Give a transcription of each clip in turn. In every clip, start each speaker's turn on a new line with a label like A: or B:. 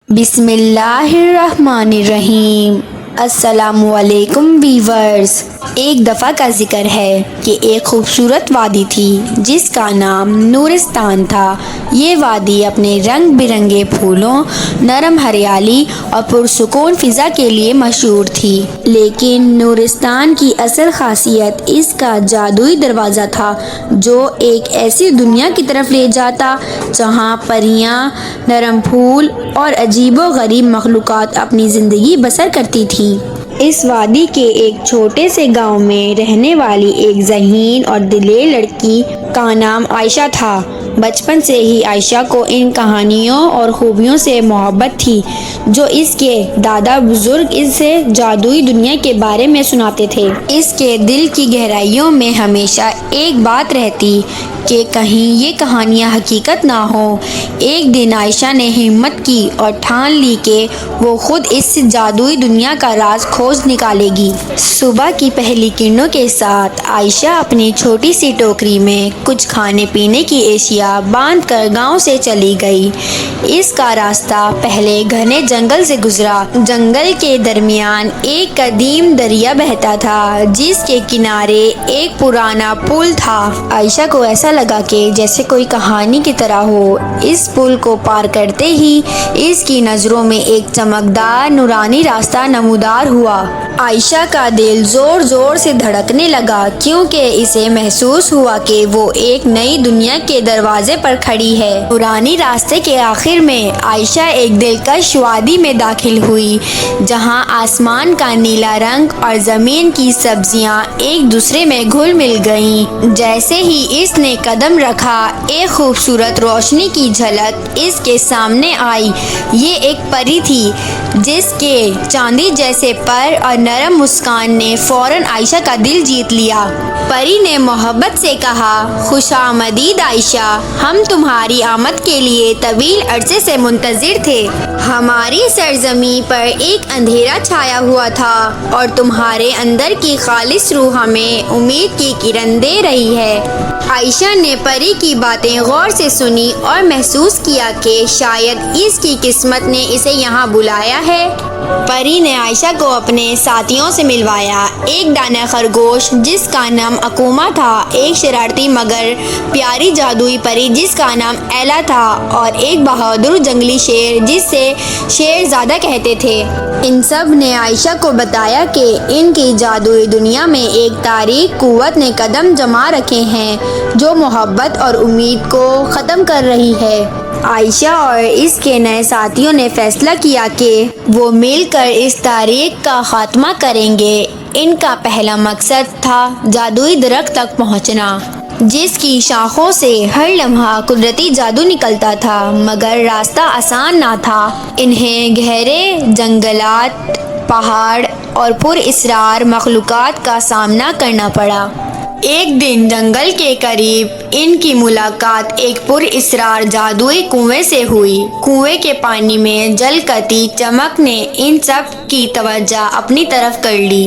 A: بسم اللہ الرحمن الرحیم۔ السلام علیکم ویورز۔ ایک دفعہ کا ذکر ہے کہ ایک خوبصورت وادی تھی جس کا نام نورستان تھا۔ یہ وادی اپنے رنگ برنگے پھولوں، نرم ہریالی اور پرسکون فضا کے لیے مشہور تھی، لیکن نورستان کی اصل خاصیت اس کا جادوئی دروازہ تھا جو ایک ایسی دنیا کی طرف لے جاتا جہاں پریاں، نرم پھول اور عجیب و غریب مخلوقات اپنی زندگی بسر کرتی تھیں۔ اس وادی کے ایک چھوٹے سے گاؤں میں رہنے والی ایک ذہین اور دلیر لڑکی کا نام عائشہ تھا۔ بچپن سے ہی عائشہ کو ان کہانیوں اور خوبیوں سے محبت تھی جو اس کے دادا بزرگ اسے جادوئی دنیا کے بارے میں سناتے تھے۔ اس کے دل کی گہرائیوں میں ہمیشہ ایک بات رہتی کہ کہیں یہ کہانیاں حقیقت نہ ہوں۔ ایک دن عائشہ نے ہمت کی اور ٹھان لی کہ وہ خود اس جادوئی دنیا کا راز کھوج نکالے گی۔ صبح کی پہلی کرنوں کے ساتھ عائشہ اپنی چھوٹی سی ٹوکری میں کچھ کھانے پینے کی اشیاء باندھ کر گاؤں سے چلی گئی۔ اس کا راستہ پہلے گھنے جنگل سے گزرا۔ جنگل کے درمیان ایک قدیم دریا بہتا تھا جس کے کنارے ایک پرانا پل تھا۔ عائشہ کو ایسا لگا کہ جیسے کوئی کہانی کی طرح ہو۔ اس پل کو پار کرتے ہی اس کی نظروں میں ایک چمکدار نورانی راستہ نمودار ہوا۔ عائشہ کا دل زور زور سے دھڑکنے لگا کیونکہ اسے محسوس ہوا کہ وہ ایک نئی دنیا کے دروازے پر کھڑی ہے۔ نورانی راستے کے آخر میں عائشہ ایک دلکش وادی میں داخل ہوئی جہاں آسمان کا نیلا رنگ اور زمین کی سبزیاں ایک دوسرے میں گھل مل گئیں۔ جیسے ہی اس نے قدم رکھا ایک خوبصورت روشنی کی جھلک اس کے سامنے آئی۔ یہ ایک پری تھی جس کے چاندی جیسے پر اور نرم مسکان نے فوراً عائشہ کا دل جیت لیا۔ پری نے محبت سے کہا، خوش آمدید عائشہ، ہم تمہاری آمد کے لیے طویل عرصے سے منتظر تھے۔ ہماری سرزمین پر ایک اندھیرا چھایا ہوا تھا اور تمہارے اندر کی خالص روح ہمیں امید کی کرن دے رہی ہے۔ عائشہ نے پری کی باتیں غور سے سنی اور محسوس کیا کہ شاید اس کی قسمت نے اسے یہاں بلایا ہے۔ پری نے عائشہ کو اپنے ساتھیوں سے ملوایا۔ ایک دانا خرگوش جس کا نام اکوما تھا، ایک شرارتی مگر پیاری جادوئی پری جس کا نام ایلا تھا اور ایک بہادر جنگلی شیر جسے شیرزادہ کہتے تھے۔ ان سب نے عائشہ کو بتایا کہ ان کی جادوئی دنیا میں ایک تاریک قوت نے قدم جما رکھے ہیں جو محبت اور امید کو ختم کر رہی ہے۔ عائشہ اور اس کے نئے ساتھیوں نے فیصلہ کیا کہ وہ مل کر اس تاریخ کا خاتمہ کریں گے۔ ان کا پہلا مقصد تھا جادوئی درخت تک پہنچنا جس کی شاخوں سے ہر لمحہ قدرتی جادو نکلتا تھا، مگر راستہ آسان نہ تھا۔ انہیں گہرے جنگلات، پہاڑ اور پر اسرار مخلوقات کا سامنا کرنا پڑا۔ ایک دن جنگل کے قریب ان کی ملاقات ایک پر اسرار جادوئی کنویں سے ہوئی۔ کنویں کے پانی میں جھلکتی چمک نے ان سب کی توجہ اپنی طرف کر لی۔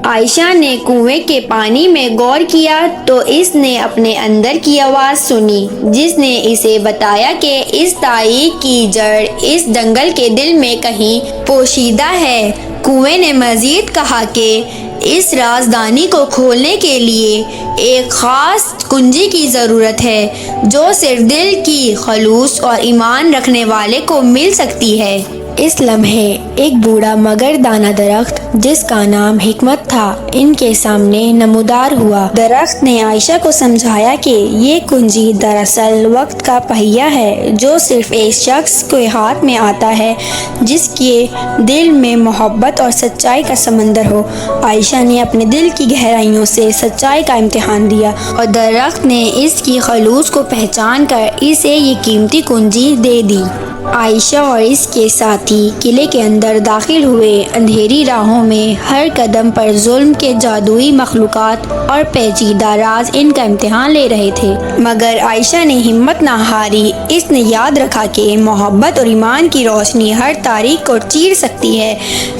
A: عائشہ نے کنویں کے پانی میں غور کیا تو اس نے اپنے اندر کی آواز سنی جس نے اسے بتایا کہ اس تاریخ کی جڑ اس جنگل کے دل میں کہیں پوشیدہ ہے۔ کنویں نے مزید کہا کہ اس رازدانی کو کھولنے کے لیے ایک خاص کنجی کی ضرورت ہے جو صرف دل کی خلوص اور ایمان رکھنے والے کو مل سکتی ہے۔ اس لمحے ایک بوڑھا مگر دانا درخت جس کا نام حکمت تھا ان کے سامنے نمودار ہوا۔ درخت نے عائشہ کو سمجھایا کہ یہ کنجی دراصل وقت کا پہیہ ہے جو صرف ایک شخص کے ہاتھ میں آتا ہے جس کے دل میں محبت اور سچائی کا سمندر ہو۔ عائشہ نے اپنے دل کی گہرائیوں سے سچائی کا امتحان دیا اور درخت نے اس کی خلوص کو پہچان کر اسے یہ قیمتی کنجی دے دی۔ عائشہ اور اس کے ساتھ تھی۔ قلعے کے اندر داخل ہوئے اندھیری راہوں میں ہر قدم پر ظلم کے جادوئی مخلوقات اور پیچیدہ راز ان کا امتحان لے رہے تھے، مگر عائشہ نے ہمت نہ ہاری۔ اس نے یاد رکھا کہ محبت اور ایمان کی روشنی ہر تاریکی کو چیر سکتی ہے۔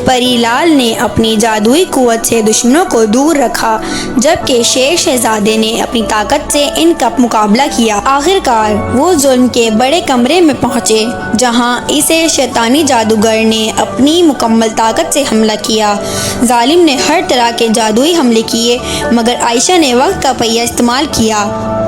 A: پری لال نے اپنی جادوئی قوت سے دشمنوں کو دور رکھا، جبکہ شیر شہزادے نے اپنی طاقت سے ان کا مقابلہ کیا۔ آخر کار وہ ظلم کے بڑے کمرے میں پہنچے، جہاں اسے شیطانی جادوگر نے اپنی مکمل طاقت سے حملہ کیا۔ ظالم نے ہر طرح کے جادوئی حملے کیے، مگر عائشہ نے وقت کا پہیہ استعمال کیا۔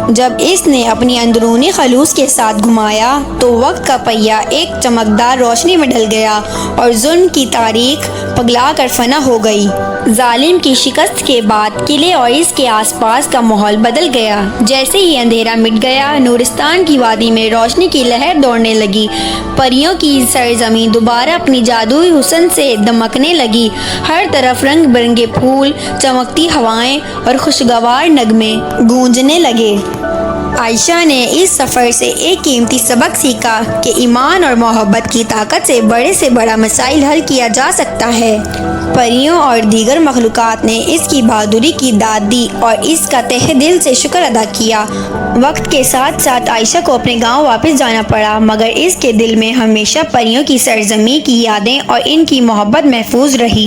A: جب اس نے اپنی اندرونی خلوص کے ساتھ گھمایا تو وقت کا پہیہ ایک چمکدار روشنی میں ڈھل گیا اور ظلم کی تاریخ پگھلا کر فنا ہو گئی۔ ظالم کی شکست کے بعد قلعے اور اس کے آس پاس کا ماحول بدل گیا۔ جیسے ہی اندھیرا مٹ گیا، نورستان کی وادی میں روشنی کی لہر دوڑنے لگی۔ پریوں کی سرزمین دوبارہ اپنی جادوئی حسن سے دمکنے لگی۔ ہر طرف رنگ برنگے پھول، چمکتی ہوائیں اور خوشگوار نغمے گونجنے لگے۔ عائشہ نے اس سفر سے ایک قیمتی سبق سیکھا کہ ایمان اور محبت کی طاقت سے بڑا مسائل حل کیا جا سکتا ہے۔ پریوں اور دیگر مخلوقات نے اس کی بہادری کی داد دی اور اس کا تہہ دل سے شکر ادا کیا۔ وقت کے ساتھ ساتھ عائشہ کو اپنے گاؤں واپس جانا پڑا، مگر اس کے دل میں ہمیشہ پریوں کی سرزمین کی یادیں اور ان کی محبت محفوظ رہی۔